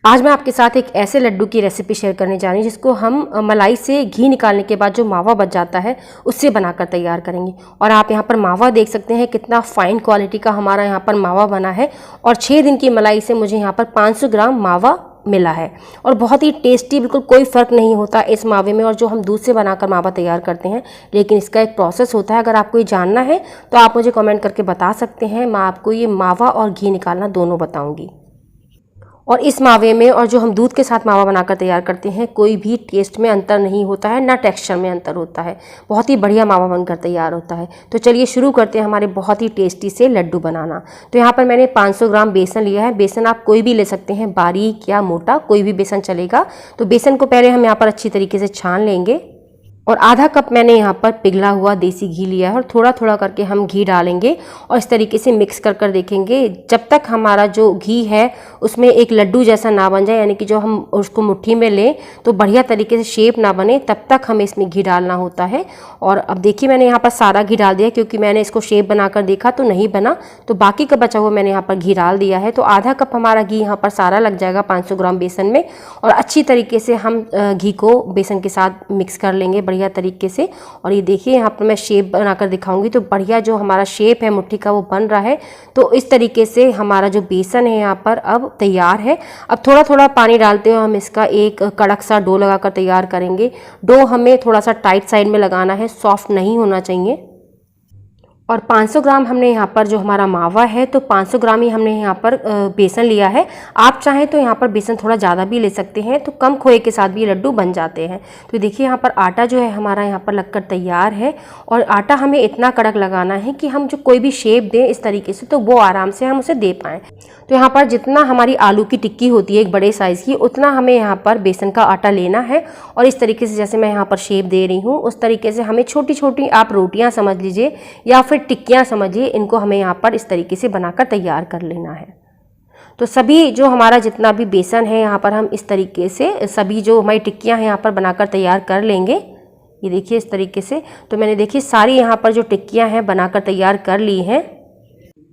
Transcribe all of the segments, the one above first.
आज मैं आपके साथ एक ऐसे लड्डू की रेसिपी शेयर करने जा रही हूँ जिसको हम मलाई से घी निकालने के बाद जो मावा बच जाता है उससे बनाकर तैयार करेंगे। और आप यहाँ पर मावा देख सकते हैं कितना फाइन क्वालिटी का हमारा यहाँ पर मावा बना है। और 6 दिन की मलाई से मुझे यहाँ पर 500 ग्राम मावा मिला है और बहुत ही टेस्टी, बिल्कुल कोई फ़र्क नहीं होता इस मावे में और जो हम दूध से बनाकर मावा तैयार करते हैं। लेकिन इसका एक प्रोसेस होता है, अगर आपको ये जानना है तो आप मुझे कमेंट करके बता सकते हैं। मैं आपको ये मावा और घी निकालना दोनों बताऊँगी। और इस मावे में और जो हम दूध के साथ मावा बनाकर तैयार करते हैं कोई भी टेस्ट में अंतर नहीं होता है, ना टेक्सचर में अंतर होता है। बहुत ही बढ़िया मावा बनकर तैयार होता है। तो चलिए शुरू करते हैं हमारे बहुत ही टेस्टी से लड्डू बनाना। तो यहाँ पर मैंने 500 ग्राम बेसन लिया है। बेसन आप कोई भी ले सकते हैं, बारीक या मोटा, कोई भी बेसन चलेगा। तो बेसन को पहले हम यहाँ पर अच्छी तरीके से छान लेंगे। और आधा कप मैंने यहाँ पर पिघला हुआ देसी घी लिया है और थोड़ा थोड़ा करके हम घी डालेंगे और इस तरीके से मिक्स कर कर देखेंगे जब तक हमारा जो घी है उसमें एक लड्डू जैसा ना बन जाए, यानी कि जो हम उसको मुट्ठी में लें तो बढ़िया तरीके से शेप ना बने, तब तक हमें इसमें घी डालना होता है। और अब देखिए मैंने यहाँ पर सारा घी डाल दिया क्योंकि मैंने इसको शेप बनाकर देखा तो नहीं बना, तो बाकी का बचा हुआ मैंने यहाँ पर घी डाल दिया है। तो आधा कप हमारा घी यहाँ पर सारा लग जाएगा 500 ग्राम बेसन में। और अच्छी तरीके से हम घी को बेसन के साथ मिक्स कर लेंगे बढ़िया तरीके से। और ये देखिए यहाँ पर मैं शेप बनाकर दिखाऊंगी तो बढ़िया जो हमारा शेप है मुट्ठी का वो बन रहा है। तो इस तरीके से हमारा जो बेसन है यहाँ पर अब तैयार है। अब थोड़ा थोड़ा पानी डालते हुए हम इसका एक कड़क सा डो लगाकर तैयार करेंगे। डो हमें थोड़ा सा टाइट साइड में लगाना है, सॉफ्ट नहीं होना चाहिए। और 500 ग्राम हमने यहाँ पर जो हमारा मावा है तो 500 ग्राम ही हमने यहाँ पर बेसन लिया है। आप चाहें तो यहाँ पर बेसन थोड़ा ज़्यादा भी ले सकते हैं, तो कम खोए के साथ भी ये लड्डू बन जाते हैं। तो देखिए यहाँ पर आटा जो है हमारा यहाँ पर लगकर तैयार है। और आटा हमें इतना कड़क लगाना है कि हम जो कोई भी शेप दें इस तरीके से तो वो आराम से हम उसे दे पाएँ। तो यहाँ पर जितना हमारी आलू की टिक्की होती है एक बड़े साइज़ की, उतना हमें यहाँ पर बेसन का आटा लेना है। और इस तरीके से जैसे मैं यहाँ पर शेप दे रही हूँ उस तरीके से हमें छोटी छोटी, आप रोटियाँ समझ लीजिए या फिर टिक्कियाँ समझिए, इनको हमें यहाँ पर इस तरीके से बनाकर तैयार कर लेना है। तो सभी जो हमारा जितना भी बेसन है यहाँ पर हम इस तरीके से सभी जो हमारी टिक्कियाँ हैं यहाँ पर बनाकर तैयार कर लेंगे। ये देखिए इस तरीके से। तो मैंने देखिए सारी यहाँ पर जो टिक्कियाँ हैं बनाकर तैयार कर ली हैं।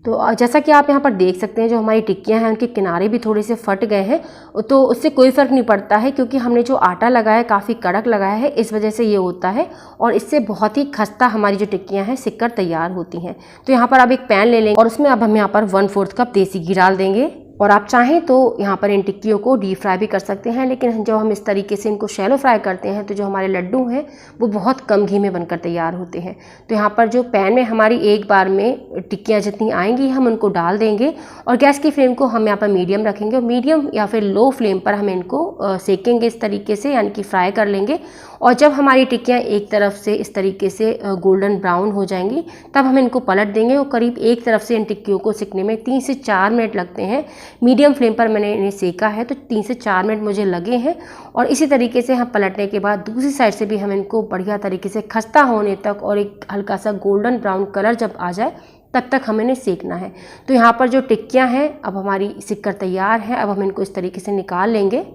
तो जैसा कि आप यहाँ पर देख सकते हैं जो हमारी टिक्कियाँ हैं उनके किनारे भी थोड़े से फट गए हैं, तो उससे कोई फ़र्क नहीं पड़ता है क्योंकि हमने जो आटा लगाया है काफ़ी कड़क लगाया है, इस वजह से ये होता है। और इससे बहुत ही खस्ता हमारी जो टिक्कियाँ हैं सिककर तैयार होती हैं। तो यहाँ पर अब एक पैन ले लेंगे और उसमें अब हम यहाँ पर 1/4 कप देसी घी डाल देंगे। और आप चाहें तो यहाँ पर इन टिक्कियों को डीप फ्राई भी कर सकते हैं, लेकिन जब हम इस तरीके से इनको शैलो फ्राई करते हैं तो जो हमारे लड्डू हैं वो बहुत कम घी में बनकर तैयार होते हैं। तो यहाँ पर जो पैन में हमारी एक बार में टिक्कियाँ जितनी आएंगी हम उनको डाल देंगे और गैस की फ्लेम को हम यहाँ पर मीडियम रखेंगे और मीडियम या फिर लो फ्लेम पर हम इनको सेकेंगे इस तरीके से, यानी कि फ्राई कर लेंगे। और जब हमारी टिक्कियाँ एक तरफ से इस तरीके से गोल्डन ब्राउन हो जाएंगी तब हम इनको पलट देंगे। और करीब एक तरफ से इन टिक्कियों को सिकने में 3 से 4 मिनट लगते हैं। मीडियम फ्लेम पर मैंने इन्हें सेका है तो 3 से 4 मिनट मुझे लगे हैं। और इसी तरीके से हम पलटने के बाद दूसरी साइड से भी हम इनको बढ़िया तरीके से खस्ता होने तक और एक हल्का सा गोल्डन ब्राउन कलर जब आ जाए तब तक हमें इन्हें सेकना है। तो यहाँ पर जो टिक्कियाँ हैं अब हमारी सिककर तैयार है। अब हम इनको इस तरीके से निकाल लेंगे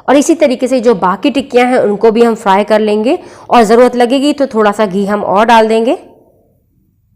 और इसी तरीके से जो बाकी टिक्कियाँ हैं उनको भी हम फ्राई कर लेंगे। और ज़रूरत लगेगी तो थोड़ा सा घी हम और डाल देंगे।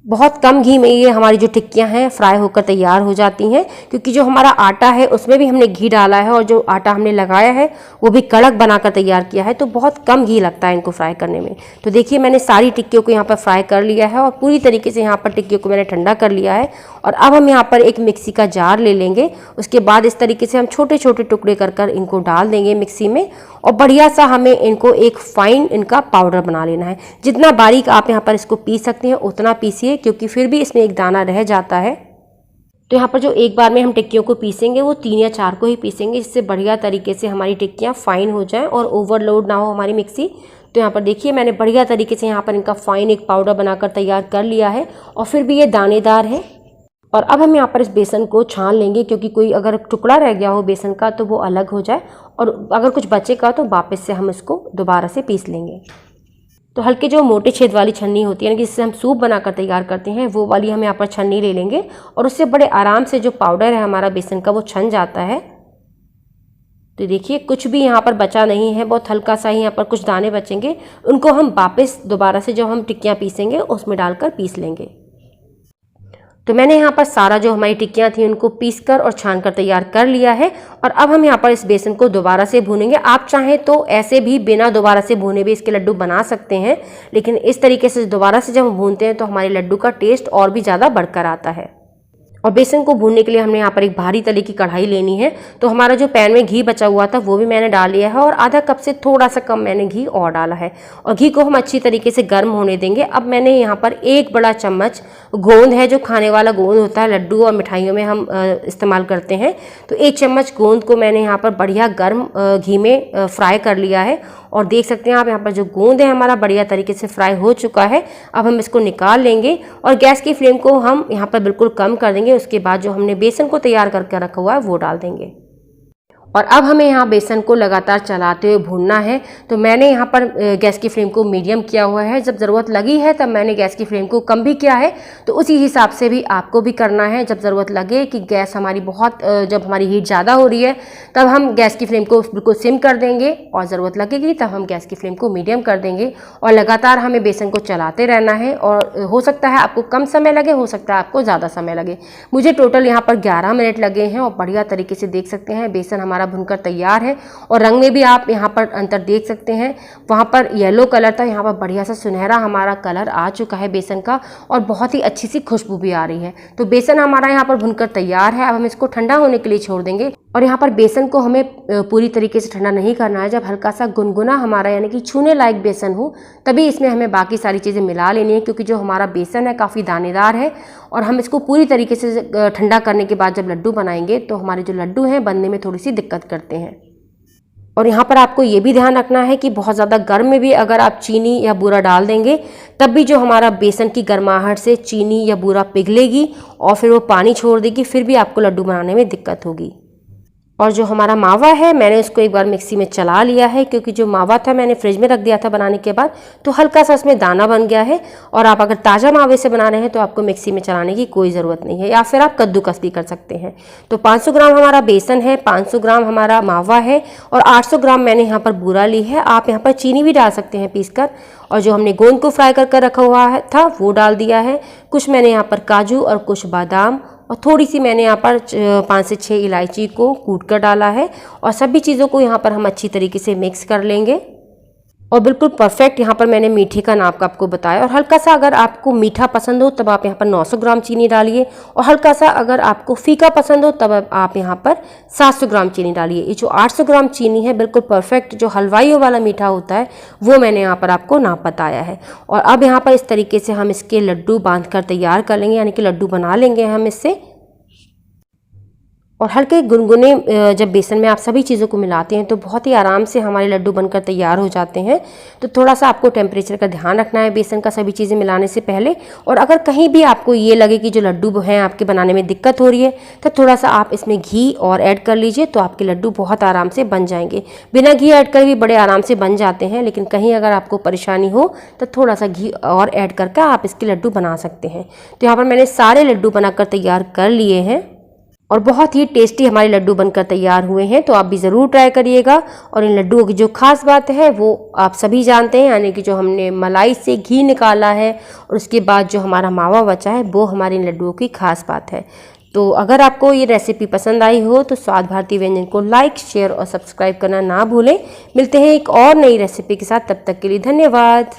बहुत कम घी में ये हमारी जो टिक्कियाँ हैं फ्राई होकर तैयार हो जाती हैं, क्योंकि जो हमारा आटा है उसमें भी हमने घी डाला है और जो आटा हमने लगाया है वो भी कड़क बनाकर तैयार किया है, तो बहुत कम घी लगता है इनको फ्राई करने में। तो देखिए मैंने सारी टिक्कियों को यहाँ पर फ्राई कर लिया है और पूरी तरीके से यहाँ पर टिक्कियों को मैंने ठंडा कर लिया है। और अब हम यहाँ पर एक मिक्सी का जार ले लेंगे। उसके बाद इस तरीके से हम छोटे छोटे टुकड़े कर कर इनको डाल देंगे मिक्सी में और बढ़िया सा हमें इनको एक फाइन इनका पाउडर बना लेना है। जितना बारीक आप यहाँ पर इसको पीस सकते हैं उतना पीसिए, क्योंकि फिर भी इसमें एक दाना रह जाता है। तो यहाँ पर जो एक बार में हम टिक्कियों को पीसेंगे वो 3 या 4 को ही पीसेंगे, जिससे बढ़िया तरीके से हमारी टिक्कियाँ फाइन हो जाएं और ओवरलोड ना हो हमारी मिक्सी। तो यहाँ पर देखिए मैंने बढ़िया तरीके से यहाँ पर इनका फाइन एक पाउडर बनाकर तैयार कर लिया है और फिर भी ये दानेदार है। और अब हम यहाँ पर इस बेसन को छान लेंगे, क्योंकि कोई अगर टुकड़ा रह गया हो बेसन का तो वो अलग हो जाए, और अगर कुछ बचेगा तो वापस से हम इसको दोबारा से पीस लेंगे। तो हल्के जो मोटे छेद वाली छन्नी होती है ना, जिससे हम सूप बनाकर तैयार करते हैं, वो वाली हम यहाँ पर छन्नी ले लेंगे और उससे बड़े आराम से जो पाउडर है हमारा बेसन का वो छन जाता है। तो देखिए कुछ भी यहाँ पर बचा नहीं है, बहुत हल्का सा ही यहाँ पर कुछ दाने बचेंगे, उनको हम वापस दोबारा से जब हम टिक्कियाँ पीसेंगे उसमें डालकर पीस लेंगे। तो मैंने यहाँ पर सारा जो हमारी टिक्कियाँ थी उनको पीस कर और छान कर तैयार कर लिया है। और अब हम यहाँ पर इस बेसन को दोबारा से भूनेंगे। आप चाहें तो ऐसे भी बिना दोबारा से भुने भी इसके लड्डू बना सकते हैं, लेकिन इस तरीके से दोबारा से जब हम भूनते हैं तो हमारे लड्डू का टेस्ट और भी ज़्यादा बढ़कर आता है। और बेसन को भूनने के लिए हमने यहाँ पर एक भारी तले की कढ़ाई लेनी है। तो हमारा जो पैन में घी बचा हुआ था वो भी मैंने डाल लिया है और आधा कप से थोड़ा सा कम मैंने घी और डाला है। और घी को हम अच्छी तरीके से गर्म होने देंगे। अब मैंने यहाँ पर एक बड़ा चम्मच गोंद है, जो खाने वाला गोंद होता है, लड्डू और मिठाइयों में हम इस्तेमाल करते हैं, तो एक चम्मच गोंद को मैंने यहाँ पर बढ़िया गर्म घी में फ्राई कर लिया है। और देख सकते हैं आप यहाँ पर जो गोंद है हमारा बढ़िया तरीके से फ्राई हो चुका है। अब हम इसको निकाल लेंगे और गैस की फ्लेम को हम यहाँ पर बिल्कुल कम कर देंगे। उसके बाद जो हमने बेसन को तैयार करके रखा हुआ है वो डाल देंगे। और अब हमें यहाँ बेसन को लगातार चलाते हुए भूनना है। तो मैंने यहाँ पर गैस की फ्लेम को मीडियम किया हुआ है। जब ज़रूरत लगी है तब मैंने गैस की फ्लेम को कम भी किया है। तो उसी हिसाब से भी आपको भी करना है। जब ज़रूरत लगे कि गैस हमारी बहुत जब हमारी हीट ज़्यादा हो रही है तब हम गैस की फ्लेम को बिल्कुल सिम कर देंगे, और ज़रूरत लगेगी तब हम गैस की फ्लेम को मीडियम कर देंगे। और लगातार हमें बेसन को चलाते रहना है। और हो सकता है आपको कम समय लगे, हो सकता है आपको ज़्यादा समय लगे। मुझे टोटल यहाँ पर 11 मिनट लगे हैं। और बढ़िया तरीके से देख सकते हैं बेसन हमारा भुनकर तैयार है। और रंग में भी आप यहाँ पर अंतर देख सकते हैं। वहाँ पर येलो कलर था, यहाँ पर बढ़िया सा सुनहरा हमारा कलर आ चुका है बेसन का, और बहुत ही अच्छी सी खुशबू भी आ रही है। तो बेसन हमारा यहाँ पर भुनकर तैयार है। अब हम इसको ठंडा होने के लिए छोड़ देंगे। और यहाँ पर बेसन को हमें पूरी तरीके से ठंडा नहीं करना है। जब हल्का सा गुनगुना हमारा यानी कि छूने लायक बेसन हो तभी इसमें हमें बाकी सारी चीज़ें मिला लेनी है, क्योंकि जो हमारा बेसन है काफ़ी दानेदार है। और हम इसको पूरी तरीके से ठंडा करने के बाद जब लड्डू बनाएंगे तो हमारे जो लड्डू हैं बनने में थोड़ी सी दिक्कत करते हैं। और यहाँ पर आपको ये भी ध्यान रखना है कि बहुत ज़्यादा गर्म में भी अगर आप चीनी या बूरा डाल देंगे तब भी जो हमारा बेसन की गर्माहट से चीनी या बूरा पिघलेगी और फिर वो पानी छोड़ देगी, फिर भी आपको लड्डू बनाने में दिक्कत होगी। और जो हमारा मावा है मैंने उसको एक बार मिक्सी में चला लिया है, क्योंकि जो मावा था मैंने फ्रिज में रख दिया था बनाने के बाद, तो हल्का सा उसमें दाना बन गया है। और आप अगर ताज़ा मावे से बना रहे हैं तो आपको मिक्सी में चलाने की कोई ज़रूरत नहीं है, या फिर आप कद्दूकस भी कर सकते हैं। तो 500 ग्राम हमारा बेसन है, 500 ग्राम हमारा मावा है और 800 ग्राम मैंने यहाँ पर बूरा ली है। आप यहाँ पर चीनी भी डाल सकते हैं पीस कर। और जो हमने गोंद को फ्राई कर रखा हुआ था वो डाल दिया है। कुछ मैंने यहाँ पर काजू और कुछ बादाम और थोड़ी सी मैंने यहाँ पर 5 से 6 इलायची को कूट कर डाला है। और सभी चीज़ों को यहाँ पर हम अच्छी तरीके से मिक्स कर लेंगे। और बिल्कुल परफेक्ट यहाँ पर मैंने मीठे का नाप आपको बताया। और हल्का सा अगर आपको मीठा पसंद हो तब आप यहाँ पर 900 ग्राम चीनी डालिए, और हल्का सा अगर आपको फीका पसंद हो तब आप यहाँ पर 700 ग्राम चीनी डालिए। ये जो 800 ग्राम चीनी है बिल्कुल परफेक्ट जो हलवाइयों वाला मीठा होता है वो मैंने यहाँ पर आपको नाप बताया है। और अब यहाँ पर इस तरीके से हम इसके लड्डू बांध कर तैयार कर लेंगे, यानी कि लड्डू बना लेंगे हम इससे। और हल्के गुनगुने जब बेसन में आप सभी चीज़ों को मिलाते हैं तो बहुत ही आराम से हमारे लड्डू बनकर तैयार हो जाते हैं। तो थोड़ा सा आपको टेम्परेचर का ध्यान रखना है बेसन का सभी चीज़ें मिलाने से पहले। और अगर कहीं भी आपको ये लगे कि जो लड्डू हैं आपके बनाने में दिक्कत हो रही है तो थोड़ा सा आप इसमें घी और ऐड कर लीजिए, तो आपके लड्डू बहुत आराम से बन जाएंगे। बिना घी ऐड कर भी बड़े आराम से बन जाते हैं, लेकिन कहीं अगर आपको परेशानी हो तो थोड़ा सा घी और ऐड करके आप इसके लड्डू बना सकते हैं। तो यहाँ पर मैंने सारे लड्डू बनाकर तैयार कर लिए हैं और बहुत ही टेस्टी हमारे लड्डू बनकर तैयार हुए हैं। तो आप भी ज़रूर ट्राई करिएगा। और इन लड्डुओं की जो खास बात है वो आप सभी जानते हैं, यानी कि जो हमने मलाई से घी निकाला है और उसके बाद जो हमारा मावा बचा है वो हमारे इन लड्डुओं की खास बात है। तो अगर आपको ये रेसिपी पसंद आई हो तो स्वाद भारती व्यंजन को लाइक, शेयर और सब्सक्राइब करना ना भूलें। मिलते हैं एक और नई रेसिपी के साथ, तब तक के लिए धन्यवाद।